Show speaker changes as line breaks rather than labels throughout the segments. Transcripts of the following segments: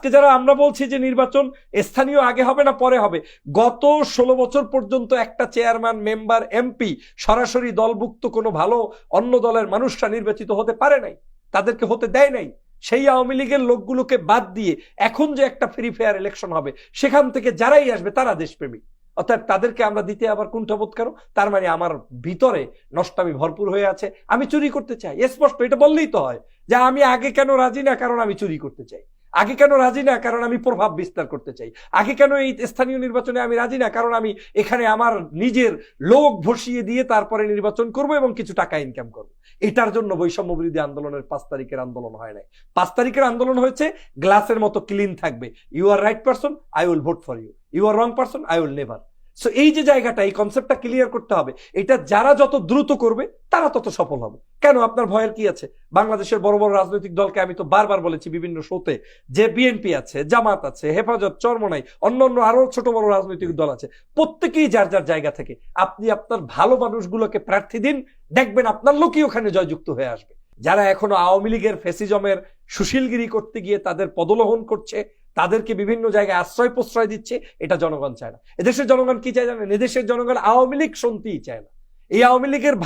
আজকে যারা আমরা বলছি যে নির্বাচন স্থানীয় আগে হবে না পরে হবে, গত 16 বছর পর্যন্ত একটা চেয়ারম্যান, মেম্বার, এমপি সরাসরি দলভুক্ত কোনো ভালো অন্য দলের মানুষরা নির্বাচিত হতে পারে নাই, তাদেরকে হতে দেয় নাই। সেই আওয়ামী লীগের লোকগুলোকে বাদ দিয়ে এখন যে একটা ফ্রি ফেয়ার ইলেকশন হবে, সেখান থেকে যারাই আসবে তারা দেশপ্রেমী, অর্থাৎ তাদেরকে আমরা দিতে আবার কুণ্ঠাবোধ করো। তার মানে আমার ভিতরে নষ্টামি ভরপুর হয়ে আছে, আমি চুরি করতে চাই, স্পষ্ট এটা বললেই তো হয়। যে আমি আগে কেন রাজি না, কারণ আমি চুরি করতে চাই। আগে কেন রাজি না, কারণ আমি প্রভাব বিস্তার করতে চাই। আগে কেন এই স্থানীয় নির্বাচনে আমি রাজি না, কারণ আমি এখানে আমার নিজের লোক বসিয়ে দিয়ে তারপরে নির্বাচন করব এবং কিছু টাকা ইনকাম করব। এটার জন্য বৈষম্য বিরোধী আন্দোলনের 5 তারিখের আন্দোলন হয় নাই। 5 তারিখের আন্দোলন হয়েছে গ্লাসের মতো ক্লিন থাকবে, you are right person, I will vote for you, you are wrong person, I will never. So এই যে জায়গাটা, এই কনসেপ্টটা ক্লিয়ার করতে হবে। এটা যারা যত দ্রুত করবে তারা তত সফল হবে। কেন আপনার ভয়ের কি আছে? বাংলাদেশের বড় বড় রাজনৈতিক দলকে আমি তো বারবার বলেছি বিভিন্ন শোতে, যে বিএনপি আছে, জামাত আছে, হেফাজত, চরমনাই, অন্যান্য আরো ছোট বড় রাজনৈতিক দল আছে, প্রত্যেকেই যার যার জায়গা থেকে আপনি আপনার ভালো মানুষগুলোকে প্রার্থী দিন, দেখবেন আপনার লোকই ওখানে জয়যুক্ত হয়ে আসবে। যারা এখনো আওয়ামী লীগের ফ্যাসিজমের সুশীলগিরি করতে গিয়ে তাদের পদলোহন করছে, তাদেরকে বিভিন্ন জায়গায় আশ্রয় প্রশ্রয় দিচ্ছে, এটা জনগণ চায় না। এদেশের জনগণ কি চায় জানেন? এদেশের জনগণ আওয়ামী লীগ শুনতেই চায় না। এই আওয়ামী লীগের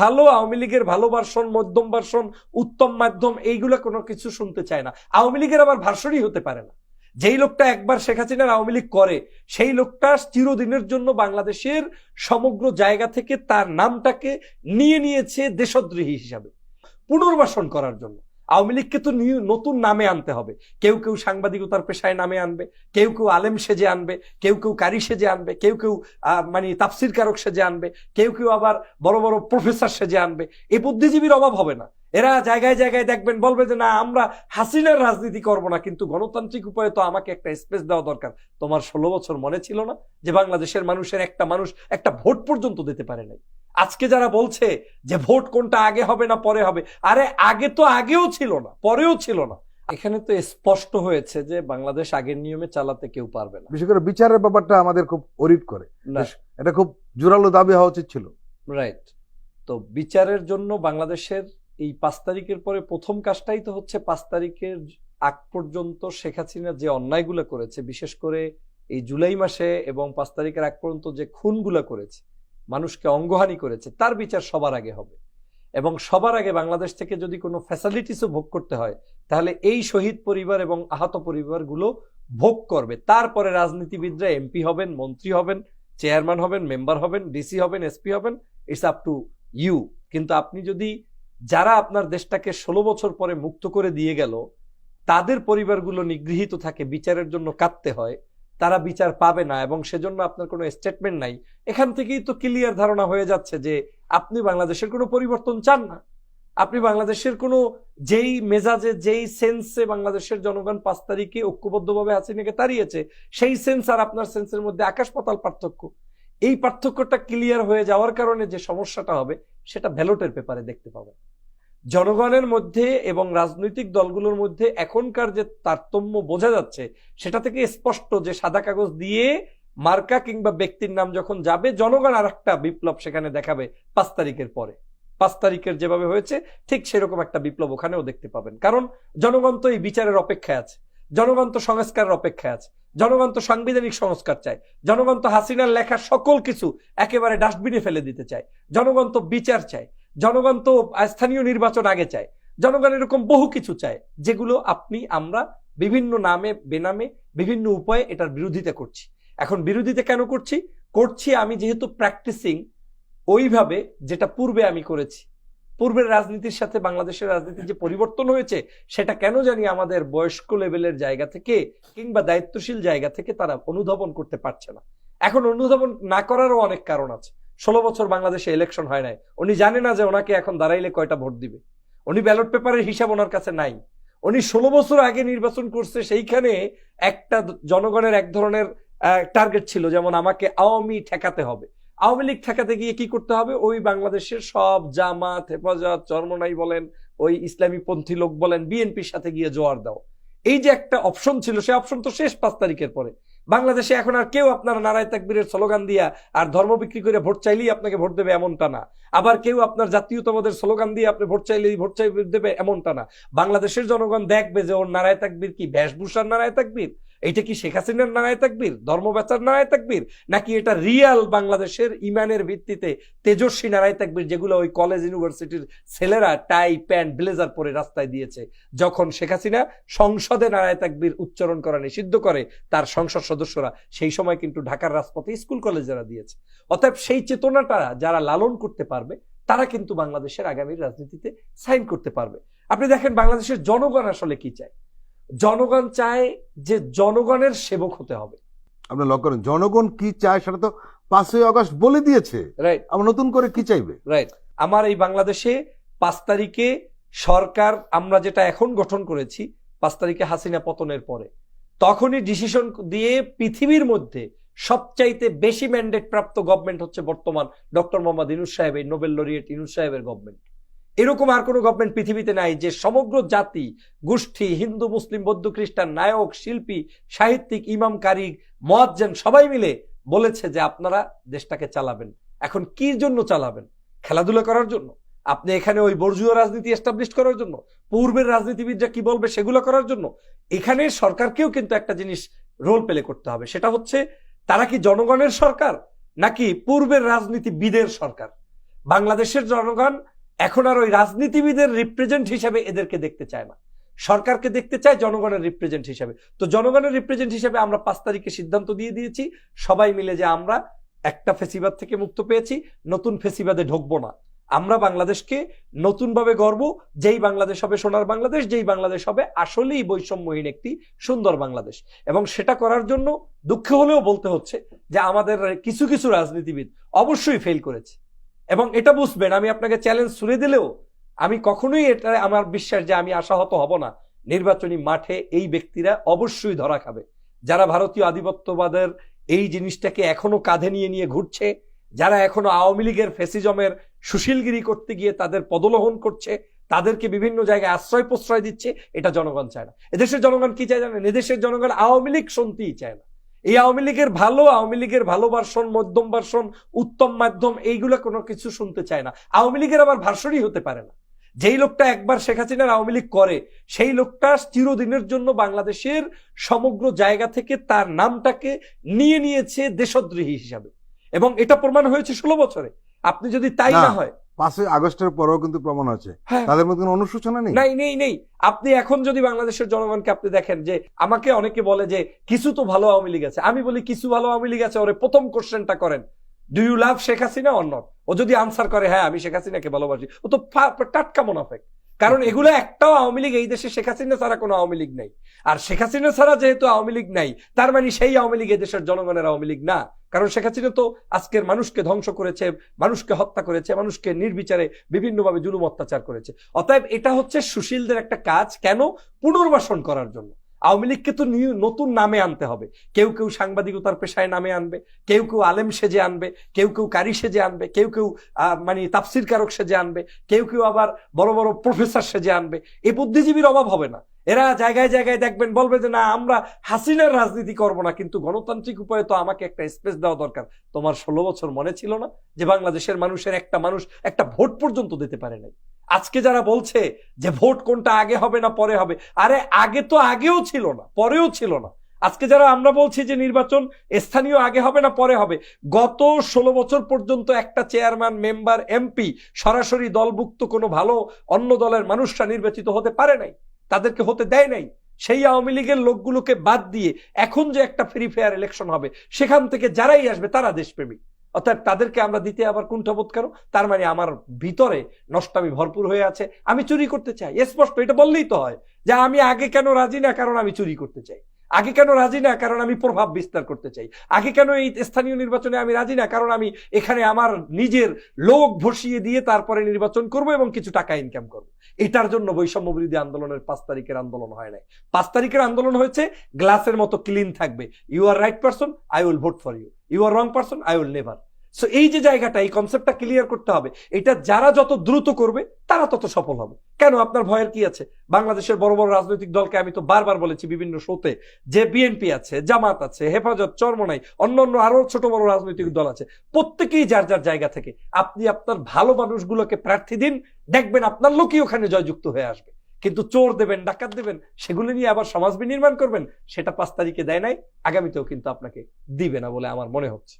ভালো ভার্সন, মধ্যম ভার্সন, উত্তম মাধ্যম, এইগুলো কোনো কিছু শুনতে চায় না। আওয়ামী লীগের আবার ভার্সনই হতে পারে না। যেই লোকটা একবার শেখ হাসিনার আওয়ামী লীগ করে, সেই লোকটা চিরদিনের জন্য বাংলাদেশের সমগ্র জায়গা থেকে তার নামটাকে নিয়ে নিয়েছে দেশদ্রোহী হিসাবে, পুনর্বাসন করার জন্য। আওয়ামী লীগকে তো নতুন নামে আনতে হবে। কেউ কেউ সাংবাদিকতার পেশায় নামে আনবে, কেউ কেউ আলেম সেজে আনবে, কেউ কেউ কারি সেজে আনবে, কেউ কেউ মানে তাফসির কারক সেজে আনবে, কেউ কেউ আবার বড় বড় প্রফেসর সেজে আনবে। এই বুদ্ধিজীবীর অভাব হবে না। এরা জায়গায় জায়গায় দেখবেন বলবে যে না, আমরা হাসিনার রাজনীতি করব না, কিন্তু গণতান্ত্রিক উপায়ে তো আমাকে একটা স্পেস দেওয়া দরকার। তোমার 16 বছর মনে ছিল না যে বাংলাদেশের মানুষের একটা মানুষ একটা ভোট পর্যন্ত দিতে পারে নাই? আজকে যারা বলছে যে ভোট কোনটা আগে হবে না পরে হবে, আরে আগে তো আগেও ছিল না, পরেও ছিল না। এখানে তো স্পষ্ট হয়েছে যে বাংলাদেশ আগের নিয়মে চালাতে কেউ পারবে না।
বিশেষ করে বিচারের ব্যাপারটা আমাদের খুব অরিড করে, এটা খুব জোরালো দাবি হওয়া উচিত ছিল।
রাইট। তো বিচারের জন্য বাংলাদেশের এই 5 তারিখের পরে প্রথম কাজটাই তো হচ্ছে 5 তারিখের আগ পর্যন্ত শেখ হাসিনা যে অন্যায়গুলো করেছে, বিশেষ করে এই জুলাই মাসে এবং 5 তারিখের আগ পর্যন্ত যে খুনগুলো করেছে, মানুষকে অঙ্গহানি করেছে, তার বিচার সবার আগে হবে। এবং সবার আগে বাংলাদেশ থেকে যদি কোনো ফ্যাসিলিটিসও ভোগ করতে হয়, তাহলে এই শহীদ পরিবার এবং আহত পরিবারগুলো ভোগ করবে। তারপরে রাজনীতিবিদরা এমপি হবেন, মন্ত্রী হবেন, চেয়ারম্যান হবেন, মেম্বার হবেন, ডিসি হবেন, এসপি হবেন, ইটস আপ টু ইউ। কিন্তু আপনি যদি যারা আপনার দেশটাকে 16 বছর পরে মুক্ত করে দিয়ে গেল, তাদের পরিবারগুলো নিগৃহীত থাকে, বিচারের জন্য কাঁদতে হয়, তারা বিচার পাবে না এবং সেজন্য আপনার কোনো স্টেটমেন্ট নাই, এখান থেকেই তো ক্লিয়ার ধারণা হয়ে যাচ্ছে যে আপনি বাংলাদেশের কোনো পরিবর্তন চান না। আপনি বাংলাদেশের কোনো যেই মেজাজে, যেই সেন্সে বাংলাদেশের জনগণ 5 তারিখে ঐক্যবদ্ধভাবে হাসিনাকে তাড়িয়েছে, সেই সেন্স আর আপনার সেন্সের মধ্যে আকাশ পাতাল পার্থক্য। এই পার্থক্যটা ক্লিয়ার হয়ে যাওয়ার কারণে যে সমস্যাটা হবে, সেটা ব্যালটের পেপারে দেখতে পাবেন। জনগণের মধ্যে এবং রাজনৈতিক দলগুলোর মধ্যে এখনকার যে তারতম্য বোঝা যাচ্ছে, সেটা থেকে স্পষ্ট যে সাদা কাগজ দিয়ে মার্কা কিংবা ব্যক্তির নাম যখন যাবে, জনগণ আর একটা বিপ্লব সেখানে দেখাবে 5 তারিখের পরে। 5 তারিখের যেভাবে হয়েছে ঠিক সেরকম একটা বিপ্লব ওখানেও দেখতে পাবেন। কারণ জনগণ তো এই বিচারের অপেক্ষায় আছে, জনগণ তো সংস্কারের অপেক্ষায় আছে, জনগণ তো সাংবিধানিক সংস্কার চায়, জনগণ তো হাসিনার লেখা সকল কিছু একেবারে ডাস্টবিনে ফেলে দিতে চায়, জনগণ তো বিচার চায়, জনগণ তো স্থানীয় নির্বাচন আগে চায়, জনগণ এরকম বহু কিছু চায়, যেগুলো আমরা বিভিন্ন নামে বেনামে বিভিন্ন উপায়ে এটার বিরোধিতা করছি। এখন বিরোধিতা কেন করছি আমি যেহেতু প্র্যাকটিসিং ওইভাবে যেটা পূর্বে আমি করেছি। পূর্বের রাজনীতির সাথে বাংলাদেশের রাজনীতির যে পরিবর্তন হয়েছে, সেটা কেন জানি আমাদের বয়স্ক লেভেলের জায়গা থেকে কিংবা দায়িত্বশীল জায়গা থেকে তারা অনুধাবন করতে পারছে না। এখন অনুধাবন না করারও অনেক কারণ আছে। 16 বছর বাংলাদেশে ইলেকশন হয় নাই, উনি জানে না যে ওনাকে এখন দাঁড়াইলে কয়টা ভোট দিবে। উনি ব্যালট পেপারের হিসাব ওনার কাছে নাই। উনি 16 বছর আগে নির্বাচন করছে, সেইখানে একটা জনগণের এক ধরনের টার্গেট ছিল, যেমন আমাকে আওয়ামী ঠেকাতে হবে। আওয়ামী লীগ ঠেকাতে গিয়ে কি করতে হবে? ওই বাংলাদেশের সব জামাত, হেফাজত, চরমনাই বলেন, ওই ইসলামী পন্থী লোক বলেন, বিএনপির সাথে গিয়ে জোয়ার দাও। এই যে একটা অপশন ছিল, সেই অপশন তো শেষ 5 তারিখের পরে। বাংলাদেশে এখন আর কেউ আপনার নারায়ে তাকবীরের স্লোগান দিয়া আর ধর্ম বিক্রি করে ভোট চাইলেই আপনাকে ভোট দেবে এমনটা না। আবার কেউ আপনার জাতীয়তাবাদের স্লোগান দিয়ে আপনি ভোট চাইলেই ভোট দেবে এমনটা না। বাংলাদেশের জনগণ দেখবে যে ওর নারায়ে তাকবীর কি বেশভূষার নারায়ে তাকবীর, এইটা কি শেখ হাসিনার নারায়ে তাকবীর, ধর্ম বেচার নারায়ে তাকবীর, নাকি এটা রিয়াল বাংলাদেশের ইমানের ভিত্তিতে তেজস্বী নারায়ে তাকবীর, যেগুলো ওই কলেজ ইউনিভার্সিটির ছেলেরা টাই প্যান্ট ব্লেজার পরে রাস্তায় দিয়েছে যখন শেখ হাসিনা সংসদে নারায়ে তাকবীর উচ্চারণ করা নিষিদ্ধ করে তার সংসদ সদস্যরা, সেই সময় কিন্তু ঢাকার রাজপথে স্কুল কলেজেরা দিয়েছে। অতএব সেই চেতনাটা যারা লালন করতে পারবে তারা কিন্তু বাংলাদেশের আগামীর রাজনীতিতে সাইন করতে পারবে। আপনি দেখেন বাংলাদেশের জনগণ আসলে কি চায়। জনগণ চায় যে জনগণের সেবক হতে হবে।
আপনি লক্ষ্য করেন জনগণ কি চায় সেটা তো 5ই আগস্ট বলে দিয়েছে,
রাইট।
আবার নতুন করে কি চাইবে?
রাইট। আমার এই বাংলাদেশে 5 তারিখে সরকার আমরা যেটা এখন গঠন করেছি, 5 তারিখে হাসিনা পতনের পরে তখনই ডিসিশন দিয়ে পৃথিবীর মধ্যে সবচাইতে বেশি ম্যান্ডেট প্রাপ্ত গভর্নমেন্ট হচ্ছে বর্তমান ডক্টর মোহাম্মদ ইউনূস সাহেব, এই নোবেল লরিয়েট ইউনূস সাহেবের গভর্নমেন্ট। এরকম আর কোনো গভর্নমেন্ট পৃথিবীতে নাই যে সমগ্র জাতি গোষ্ঠী, হিন্দু মুসলিম বৌদ্ধ খ্রিস্টান, নায়ক শিল্পী সাহিত্যিক ইমাম কারি মুয়াজ্জিন সবাই মিলে বলেছে যে আপনারা দেশটাকে চালাবেন। এখন কি জন্য চালাবেন? খেলাধুলা করার জন্য? আপনি এখানে ওই বর্জীয় রাজনীতি এস্টাবলিশ করার জন্য? পূর্বের রাজনীতিবিদরা কি বলবে সেগুলো করার জন্য? এখানে সরকারকেও কিন্তু একটা জিনিস রোল প্লে করতে হবে, সেটা হচ্ছে তারা কি জনগণের সরকার নাকি পূর্বের রাজনীতিবিদের সরকার? বাংলাদেশের জনগণ এখন আর ওই রাজনীতিবিদের রিপ্রেজেন্ট হিসেবে এদেরকে দেখতে চায় না, সরকারকে দেখতে চায় জনগণের রিপ্রেজেন্ট হিসেবে। তো জনগণের রিপ্রেজেন্ট হিসেবে আমরা 5 তারিখে সিদ্ধান্ত দিয়ে দিয়েছি সবাই মিলে যে আমরা একটা ফেসিবাদ থেকে মুক্ত পেয়েছি, নতুন ফেসিবাদে ঢুকবো না। আমরা বাংলাদেশকে নতুনভাবে গড়ব, যেই বাংলাদেশ হবে সোনার বাংলাদেশ, যেই বাংলাদেশ হবে আসলেই বৈষম্যহীন একটি সুন্দর বাংলাদেশ। এবং সেটা করার জন্য দুঃখ হলেও বলতে হচ্ছে যে আমাদের কিছু কিছু রাজনীতিবিদ অবশ্যই ফেল করেছে। এবং এটা বুঝবেন, আমি আপনাকে চ্যালেঞ্জ ছুড়ে দিলেও আমি কখনোই এটা আমার বিশ্বাস যে আমি আশাহত হব না। নির্বাচনী মাঠে এই ব্যক্তিরা অবশ্যই ধরা খাবে, যারা ভারতীয় আধিপত্যবাদের এই জিনিসটাকে এখনো কাঁধে নিয়ে নিয়ে ঘুরছে, যারা এখনো আওয়ামী লীগের ফেসিজমের সুশীলগিরি করতে গিয়ে তাদের পদলোহন করছে, তাদেরকে বিভিন্ন জায়গায় আশ্রয় প্রশ্রয় দিচ্ছে। এটা জনগণ চায় না। এদেশের জনগণ কি চায় জানেন? এদেশের জনগণ আওয়ামী লীগ শুনতেই চায় না। এই আওয়ামী লীগের ভালো ভার্সন, মধ্যম ভার্সন, উত্তম মাধ্যম, এইগুলো কোনো কিছু শুনতে চায় না। আওয়ামী লীগের আবার ভার্সনই হতে পারে না। যেই লোকটা একবার শেখ হাসিনার আওয়ামী লীগ করে, সেই লোকটা চিরদিনের জন্য বাংলাদেশের সমগ্র জায়গা থেকে তার নামটাকে নিয়ে নিয়েছে দেশদ্রোহী হিসাবে, এবং এটা প্রমাণ হয়েছে 16 বছরে। আপনি যদি তাই না হয়,
5ই আগস্টের পরেও কিন্তু প্রমাণ হচ্ছে তাদের মধ্যে কোনো অনুশোচনা নেই।
নেই। আপনি এখন যদি বাংলাদেশের জনগণকে আপনি দেখেন, যে আমাকে অনেকে বলে যে কিছু তো ভালো আওয়ামী লীগ আছে, আমি বলি কিছু ভালো আওয়ামী লীগ আছে, ওরে প্রথম কোশ্চেনটা করেন, do you love Sheikh Hasina or not? ও যদি আনসার করে হ্যাঁ আমি শেখ হাসিনাকে ভালোবাসি, ও তো টাটকা মুনাফিক। কারণ এগুলো একটাও আওয়ামী লীগ, এই দেশে শেখ হাসিনা ছাড়া কোনো আওয়ামী লীগ নাই। আর শেখ হাসিনা ছাড়া যেহেতু আওয়ামী লীগ নাই, তার মানে সেই আওয়ামী লীগ এই দেশের জনগণের আওয়ামী লীগ না। কারণ শেখ হাসিনা তো আজকের মানুষকে ধ্বংস করেছে, মানুষকে হত্যা করেছে, মানুষকে নির্বিচারে বিভিন্নভাবে জুলুম অত্যাচার করেছে। অতএব এটা হচ্ছে সুশীলদের একটা কাজ, কেন? পুনর্বাসন করার জন্য। আওয়ামী লীগকে তো নতুন নামে আনতে হবে। কেউ কেউ সাংবাদিকতার পেশায় নামে আনবে, কেউ কেউ আলেম সেজে আনবে, কেউ কেউ কারি সেজে আনবে, কেউ কেউ মানে তাফসির কারক সেজে আনবে, কেউ কেউ আবার বড় বড় প্রফেসর সেজে আনবে। এই বুদ্ধিজীবীর অভাব হবে না। এরা জায়গায় জায়গায় দেখবেন বলবে যে না আমরা হাসিনার রাজনীতি করব না, কিন্তু গণতান্ত্রিক উপায়ে তো আমাকে একটা স্পেস দেওয়া দরকার। তোমার 16 বছর মনে ছিল না যে বাংলাদেশের মানুষের মানুষ একটা ভোট পর্যন্ত দিতে পারে নাই? আজকে যারা বলছে যে ভোট কোনটা আগে হবে না পরে হবে, আরে আগে তো আগেও ছিল না, পরেও ছিল না। আজকে যারা আমরা বলছি যে নির্বাচন স্থানীয় আগে হবে না পরে হবে, গত 16 বছর পর্যন্ত একটা চেয়ারম্যান, মেম্বার, এমপি সরাসরি দলভুক্ত কোনো ভালো অন্য দলের মানুষরা নির্বাচিত হতে পারে নাই, তাদেরকে হতে দেয় নাই। সেই আওয়ামী লীগের লোকগুলোকে বাদ দিয়ে এখন যে একটা ফ্রি ফেয়ার ইলেকশন হবে, সেখান থেকে যারাই আসবে তারা দেশপ্রেমিক। অর্থাৎ তাদেরকে আমরা দিতে আবার কুণ্ঠাবোধ করো, তার মানে আমার ভিতরে নষ্টামি ভরপুর হয়ে আছে, আমি চুরি করতে চাই। স্পষ্ট এটা বললেই তো হয় যে আমি আগে কেন রাজি না, কারণ আমি চুরি করতে চাই। আগে কেন রাজি না, কারণ আমি প্রভাব বিস্তার করতে চাই। আগে কেন এই স্থানীয় নির্বাচনে আমি রাজি না, কারণ আমি এখানে আমার নিজের লোক বসিয়ে দিয়ে তারপরে নির্বাচন করব এবং কিছু টাকা ইনকাম করব। এটার জন্য বৈষম্য বিরোধী আন্দোলনের 5 তারিখের আন্দোলন হয় নাই। 5 তারিখের আন্দোলন হয়েছে গ্লাসের মতো ক্লিন থাকবে। You are right person, I will vote for you. You are wrong person, I will never. So এই যে জায়গাটা, এই কনসেপ্টটা ক্লিয়ার করতে হবে। এটা যারা যত দ্রুত করবে তারা তত সফল হবে। কেন আপনার ভয়ের কি আছে? বাংলাদেশের বড় বড় রাজনৈতিক দলকে আমি তো বারবার বলেছি বিভিন্ন শোতে, যে বিএনপি আছে, জামাত আছে, হেফাজত, চরমনাই, অন্যান্য আরো ছোট বড় রাজনৈতিক দল আছে, প্রত্যেকেই যার যার জায়গা থেকে আপনি আপনার ভালো মানুষগুলোকে প্রার্থী দিন, দেখবেন আপনার লোকই ওখানে জয়যুক্ত হয়ে আসবে। কিন্তু চোর দেবেন, ডাকাত দেবেন, সেগুলো নিয়ে আবার সমাজ বিনির্মাণ করবেন, সেটা 5 তারিখে দেয় নাই, আগামীতেও কিন্তু আপনাকে দিবে না বলে আমার মনে হচ্ছে।